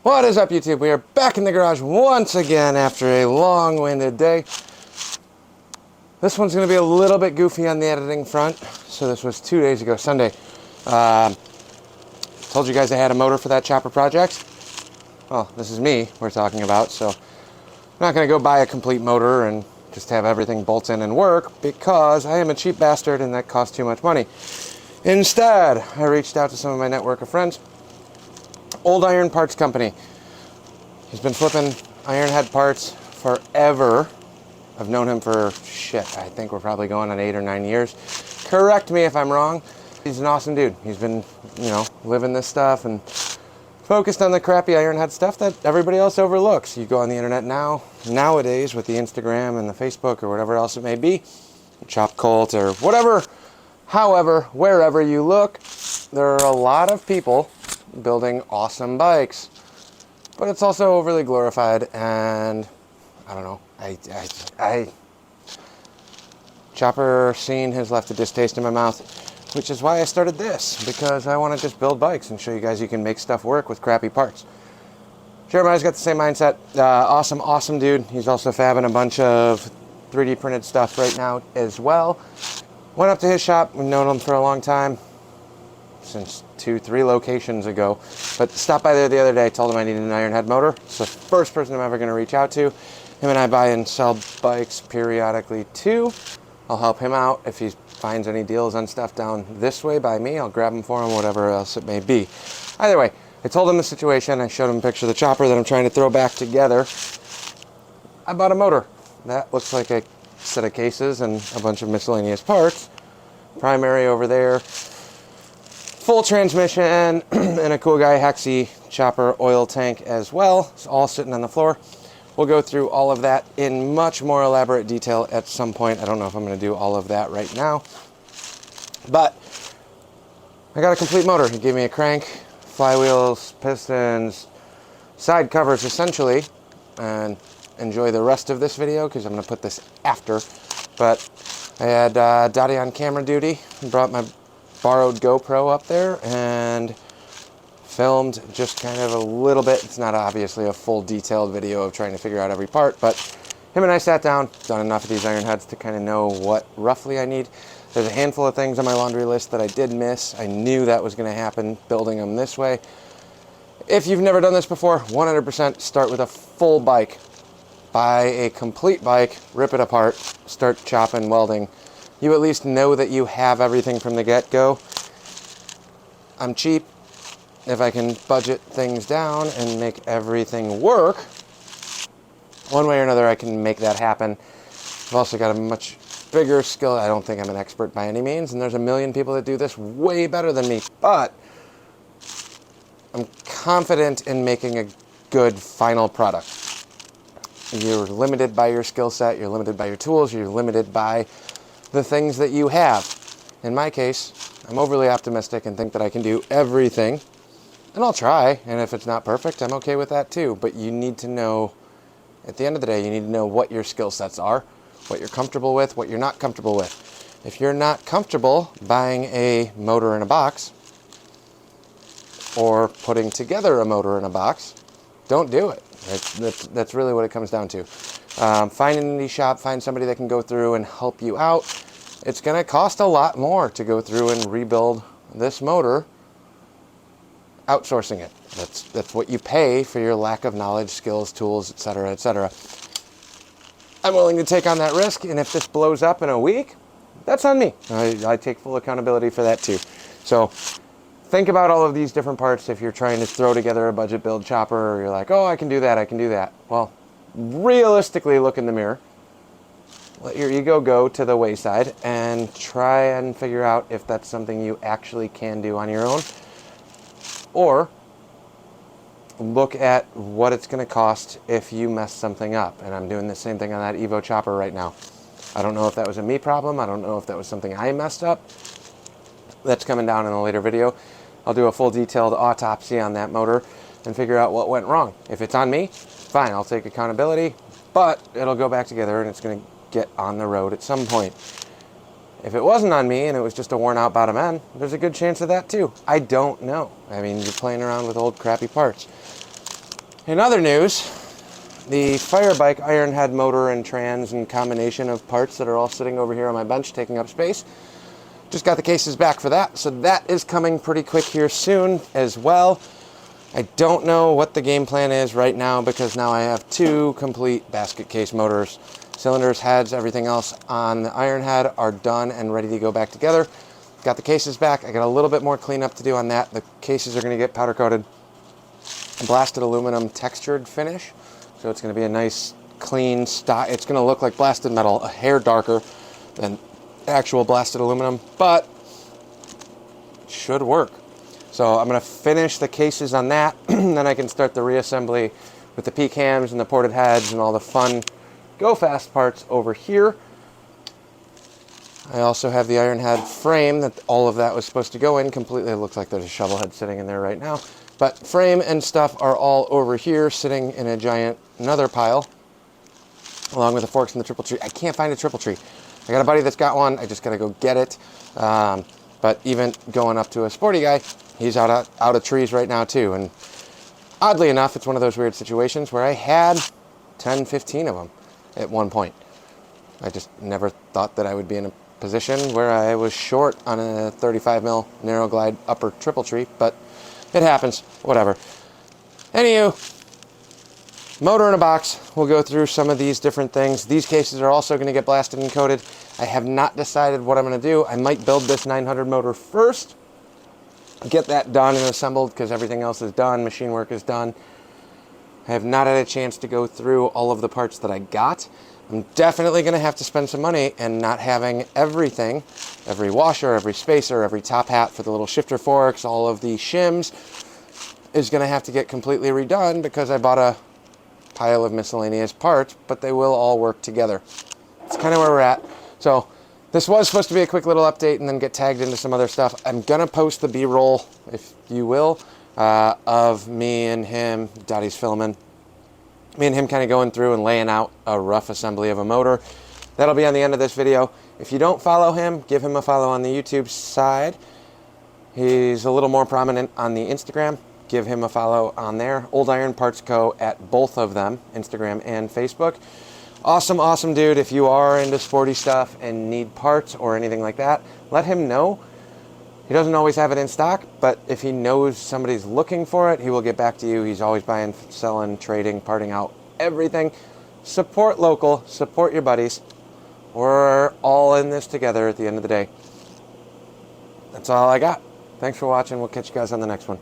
What is up, YouTube? We are back in the garage once again after a long-winded day. This one's going to be a little bit goofy on the editing front. So this was 2 days ago, Sunday. Told you guys I had a motor for that chopper project. Well, this is me we're talking about, so I'm not going to go buy a complete motor and just have everything bolt in and work because I am a cheap bastard and that costs too much money. Instead, I reached out to some of my network of friends. Old Iron Parts Company. He's been flipping Ironhead parts forever. I've known him for, I think we're probably going on 8 or 9 years. Correct me if I'm wrong. He's an awesome dude. He's been, living this stuff and focused on the crappy Ironhead stuff that everybody else overlooks. You go on the internet nowadays with the Instagram and the Facebook or whatever else it may be, Chop Cult or whatever, however, wherever you look, there are a lot of people building awesome bikes, but it's also overly glorified, and I don't know, chopper scene has left a distaste in my mouth, which is why I started this, because I want to just build bikes and show you guys you can make stuff work with crappy parts. Jeremiah's got the same mindset. Awesome dude. He's also fabbing a bunch of 3D printed stuff right now as well. Went up to his shop. We've known him for a long time, since 2-3 locations ago, but stopped by there the other day, told him I needed an Ironhead motor. It's the first person I'm ever going to reach out to. Him and I buy and sell bikes periodically too. I'll help him out if he finds any deals on stuff down this way by me. I'll grab them for him, whatever else it may be. Either way, I told him the situation. I showed him a picture of the chopper that I'm trying to throw back together. I bought a motor. That looks like a set of cases and a bunch of miscellaneous parts. Primary over there. Full transmission, and a cool guy Hexy chopper oil tank as well. It's all sitting on the floor. We'll go through all of that in much more elaborate detail at some point. I don't know if I'm going to do all of that right now. But I got a complete motor. He gave me a crank, flywheels, pistons, side covers essentially. And enjoy the rest of this video because I'm going to put this after. But I had Dottie on camera duty. Brought my borrowed GoPro up there and filmed just kind of a little bit. It's not obviously a full detailed video of trying to figure out every part, but him and I sat down, done enough of these Ironheads to kind of know what roughly I need. There's a handful of things on my laundry list that I did miss. I knew that was going to happen building them this way. If you've never done this before, 100% start with a full bike. Buy a complete bike, rip it apart, start chopping, welding. You at least know that you have everything from the get-go. I'm cheap. If I can budget things down and make everything work, one way or another I can make that happen. I've also got a much bigger skill. I don't think I'm an expert by any means, and there's a million people that do this way better than me, but I'm confident in making a good final product. You're limited by your skill set, you're limited by your tools, you're limited by the things that you have. In my case, I'm overly optimistic and think that I can do everything, and I'll try, and if it's not perfect, I'm okay with that too. But you need to know, at the end of the day, you need to know what your skill sets are, what you're comfortable with, what you're not comfortable with. If you're not comfortable buying a motor in a box or putting together a motor in a box, don't do it. That's really what it comes down to. Find an indie shop, find somebody that can go through and help you out. It's going to cost a lot more to go through and rebuild this motor outsourcing it. That's what you pay for your lack of knowledge, skills, tools, etc., etc. I'm willing to take on that risk, and if this blows up in a week, that's on me. I take full accountability for that too. So think about all of these different parts if you're trying to throw together a budget build chopper, or you're like, oh, I can do that. Well, realistically look in the mirror. Let your ego go to the wayside and try and figure out if that's something you actually can do on your own. Or look at what it's going to cost if you mess something up. And I'm doing the same thing on that Evo chopper right now. I don't know if that was a me problem. I don't know if that was something I messed up. That's coming down in a later video. I'll do a full detailed autopsy on that motor and figure out what went wrong. If it's on me, fine, I'll take accountability, but it'll go back together and it's going to get on the road at some point. If it wasn't on me and it was just a worn out bottom end, there's a good chance of that too. I don't know. I mean, you're playing around with old crappy parts. In other news, the fire bike Ironhead motor and trans and combination of parts that are all sitting over here on my bench taking up space. Just got the cases back for that, so that is coming pretty quick here soon as well. I don't know what the game plan is right now because now I have 2 complete basket case motors. Cylinders, heads, everything else on the Ironhead are done and ready to go back together. Got the cases back. I got a little bit more cleanup to do on that. The cases are going to get powder coated. Blasted aluminum textured finish. So it's going to be a nice clean stock. It's going to look like blasted metal, a hair darker than actual blasted aluminum, but should work. So I'm going to finish the cases on that, and then I can start the reassembly with the P-cams and the ported heads and all the fun go fast parts over here. I also have the Ironhead frame that all of that was supposed to go in completely. It looks like there's a shovel head sitting in there right now. But frame and stuff are all over here sitting in a giant another pile, along with the forks and the triple tree. I can't find a triple tree. I got a buddy that's got one. I just got to go get it. But even going up to a sporty guy, he's out of trees right now too. And oddly enough, it's one of those weird situations where I had 10, 15 of them at one point. I just never thought that I would be in a position where I was short on a 35 mil narrow glide upper triple tree, but it happens, whatever. Anywho, motor in a box. We'll go through some of these different things. These cases are also going to get blasted and coated. I have not decided what I'm going to do. I might build this 900 motor first, get that done and assembled because everything else is done, machine work is done. I have not had a chance to go through all of the parts that I got. I'm definitely going to have to spend some money, and not having everything, every washer, every spacer, every top hat for the little shifter forks, all of the shims, is going to have to get completely redone because I bought a pile of miscellaneous parts, but they will all work together. It's kind of where we're at. So this was supposed to be a quick little update and then get tagged into some other stuff. I'm going to post the B-roll, if you will, of me and him, Daddy's filming. Me and him kind of going through and laying out a rough assembly of a motor. That'll be on the end of this video. If you don't follow him, give him a follow on the YouTube side. He's a little more prominent on the Instagram. Give him a follow on there. Old Iron Parts Co. at both of them, Instagram and Facebook. Awesome, awesome dude. If you are into sporty stuff and need parts or anything like that, let him know. He doesn't always have it in stock, but if he knows somebody's looking for it, he will get back to you. He's always buying, selling, trading, parting out, everything. Support local, support your buddies. We're all in this together at the end of the day. That's all I got. Thanks for watching. We'll catch you guys on the next one.